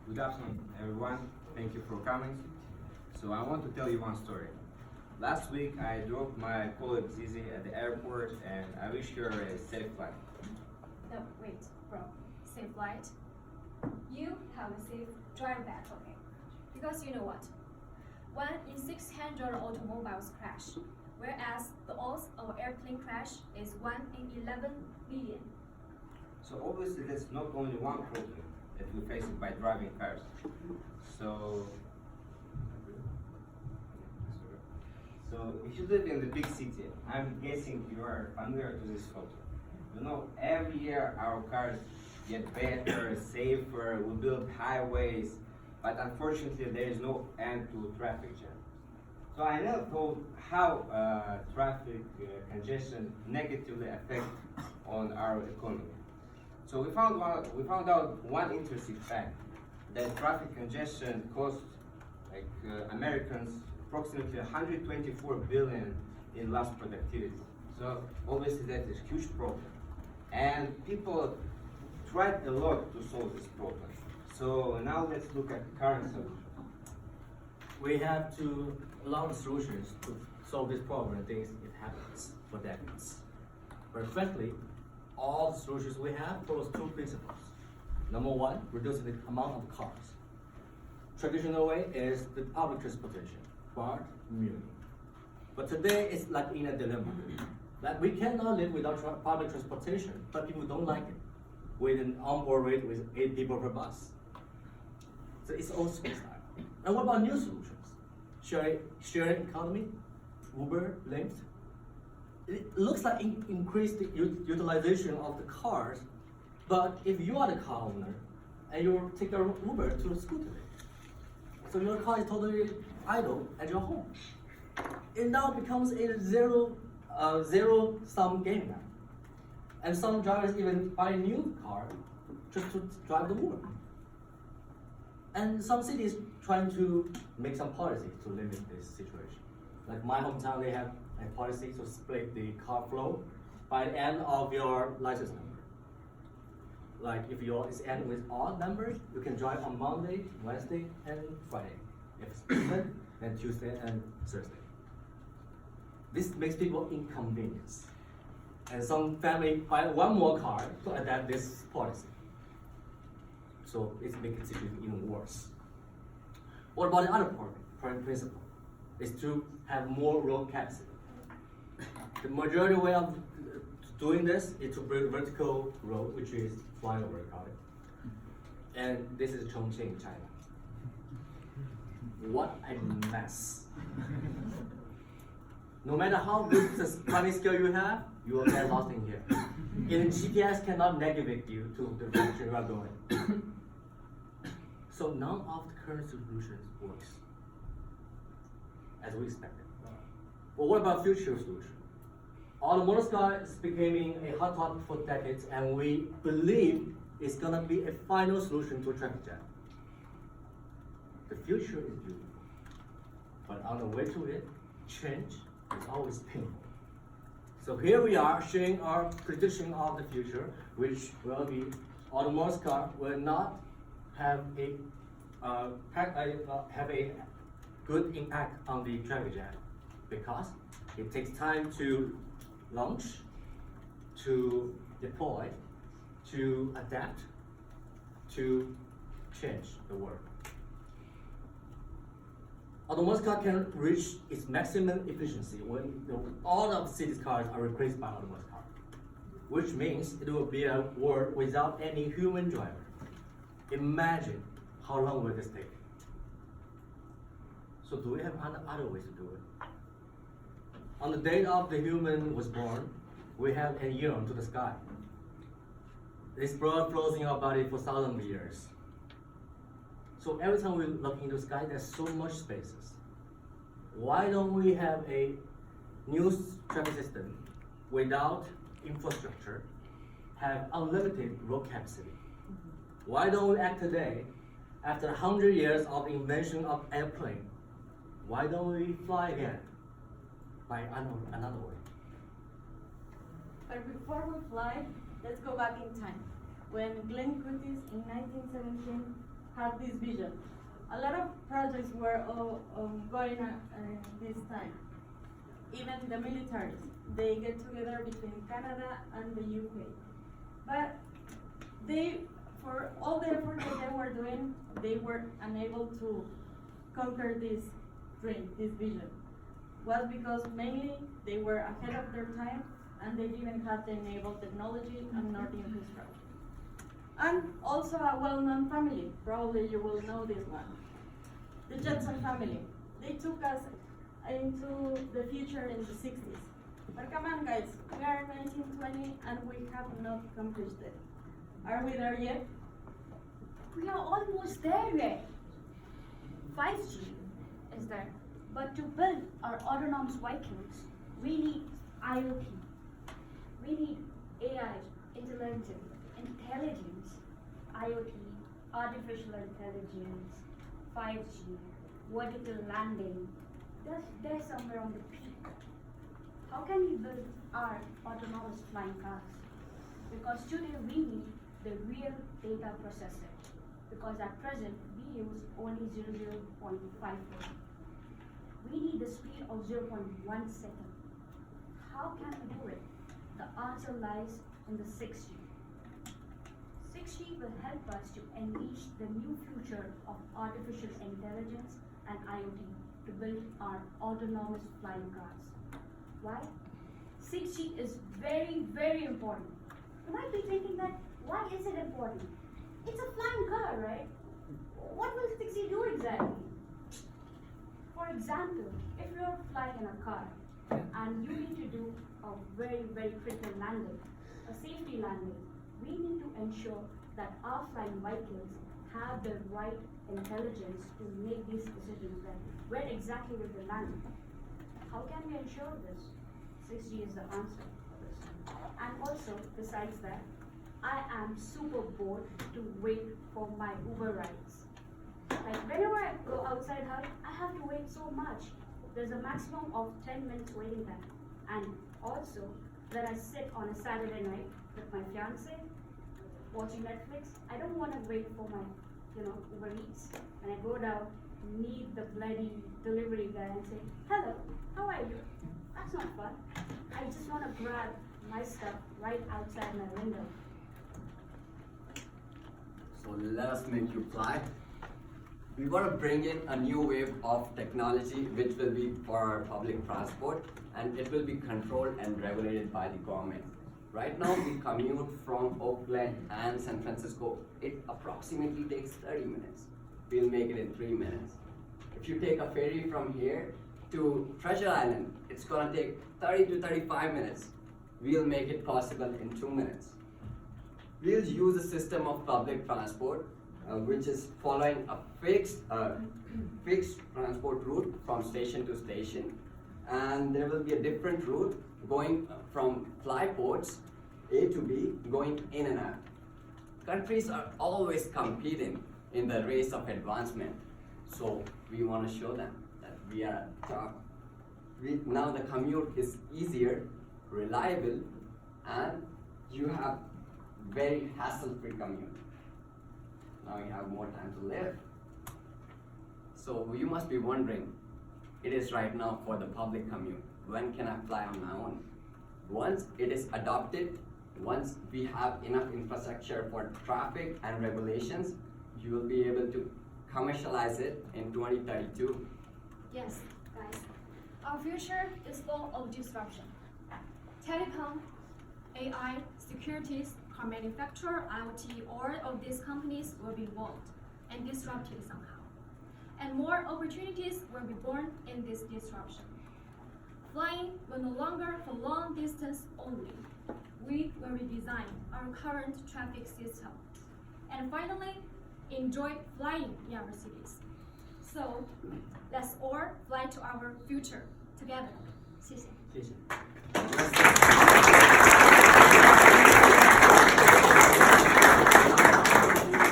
Good afternoon, everyone. Thank you for coming. So I want to tell you one story. Last week, I dropped my colleague Zizi at the airport, and I wish her a safe flight. No, wait, bro. Safe flight? You have a safe drive back, okay? Because you know what? 1 in 600 automobiles crash, whereas the odds of airplane crash is 1 in 11 billion. So obviously, that's not only one problem that we face by driving cars. So if you live in the big city, I'm guessing you are familiar to this photo. You know, every year our cars get better, safer, we build highways, but unfortunately there is no end to traffic jam. So I never thought how traffic congestion negatively affect on our economy. So we found out one interesting fact, that traffic congestion costs Americans approximately 124 billion in lost productivity. So obviously that is a huge problem. And people tried a lot to solve this problem. So now let's look at the current solution. We have to allow the solutions to solve this problem and things it happens for decades. But frankly, all the solutions we have follows two principles. Number one, reducing the amount of cars. Traditional way is the public transportation, BART, Muni. But today it's like in a dilemma. That we cannot live without public transportation, but people don't like it. With an onboard rate with 8 people per bus. So it's all space time. And what about new solutions? Sharing economy, Uber, Lyft. It looks like increased utilization of the cars, but if you are the car owner and you take your Uber to the school today, so your car is totally idle at your home. It now becomes a zero-sum game now. And some drivers even buy a new car just to drive the Uber. And some cities trying to make some policies to limit this situation. Like my hometown, they have a policy to split the car flow by the end of your license number. Like if yours end with odd numbers, you can drive on Monday, Wednesday, and Friday. If it's even, then Tuesday and Thursday. This makes people inconvenienced. And some family buy one more car to adapt this policy. So it's making the situation even worse. What about the other principle? Is to have more road capacity. The majority way of doing this is to build vertical road, which is flyover call it. And this is Chongqing, China. What a mess. No matter how good the planning skill you have, you will get lost in here. Even GPS cannot navigate you to the direction you are going. So none of the current solutions works as we expected. But what about future solution? Autonomous car is becoming a hot topic for decades, and we believe it's gonna be a final solution to traffic jam. The future is beautiful, but on the way to it, change is always painful. So here we are showing our prediction of the future, which will be autonomous car will not have a good impact on the traffic jam because it takes time to launch, to deploy, to adapt, to change the world. Autonomous car can reach its maximum efficiency when all of city's cars are replaced by autonomous car, which means it will be a world without any human driver. Imagine how long will this take? So do we have other ways to do it? On the day of the human was born, we have a yearn to the sky. This blood flows in our body for thousands of years. So every time we look into the sky, there's so much spaces. Why don't we have a new traffic system without infrastructure, have unlimited road capacity? Why don't we act today, after 100 years of invention of airplane? Why don't we fly again by another way? But before we fly, let's go back in time. When Glenn Curtis in 1917 had this vision. A lot of projects were going on this time. Even the militaries, they get together between Canada and the UK. But for all the effort that they were doing, they were unable to conquer this dream, this vision. Was because mainly they were ahead of their time and they didn't have the enabled technology and not the infrastructure. And also a well-known family, probably you will know this one. The Jetson family. They took us into the future in the 60s. But come on guys, we are 1920 and we have not accomplished it. Are we there yet? We are almost there yet. 5G is there. But to build our autonomous vehicles, we need IoT. We need AI, intelligence, IoT, artificial intelligence, 5G, vertical landing. They're somewhere on the peak. How can we build our autonomous flying cars? Because today we need the real data processor. Because at present we use only 0.54. We need the speed of 0.1 second. How can we do it? The answer lies in the 6G. 6G will help us to unleash the new future of artificial intelligence and IoT to build our autonomous flying cars. Why? 6G is very, very important. You might be thinking that, why is it important? It's a flying car, right? What will 6G do exactly? For example, if you're flying in a car and you need to do a very, very critical landing, a safety landing, we need to ensure that our flying vehicles have the right intelligence to make these decisions, that where exactly will they land. How can we ensure this? 6G is the answer for this. And also, besides that, I am super bored to wait for my Uber rides. Like whenever I go outside house, I have to wait so much. There's a maximum of 10 minutes waiting time. And also, when I sit on a Saturday night with my fiance, watching Netflix, I don't want to wait for my, Uber Eats. And I go down, meet the bloody delivery guy and say, hello, how are you? That's not fun. I just want to grab my stuff right outside my window. So let us make you fly. We want to bring in a new wave of technology which will be for our public transport, and it will be controlled and regulated by the government. Right now we commute from Oakland and San Francisco. It approximately takes 30 minutes. We'll make it in 3 minutes. If you take a ferry from here to Treasure Island, it's gonna take 30 to 35 minutes. We'll make it possible in 2 minutes. We'll use a system of public transport which is following a fixed transport route from station to station, and there will be a different route going from fly ports A to B, going in and out. Countries are always competing in the race of advancement, so we want to show them that we are at the top. Now the commute is easier, reliable, and you have very hassle-free commute. Now you have more time to live. So you must be wondering, it is right now for the public commute. When can I fly on my own? Once it is adopted, once we have enough infrastructure for traffic and regulations, you will be able to commercialize it in 2032. Yes, guys. Our future is full of disruption. Telecom, AI, securities, car manufacturer, IoT, all of these companies will be involved and disrupted somehow. And more opportunities will be born in this disruption. Flying will no longer for long distance only. We will redesign our current traffic system. And finally, enjoy flying in our cities. So, let's all fly to our future together. 谢谢。谢谢。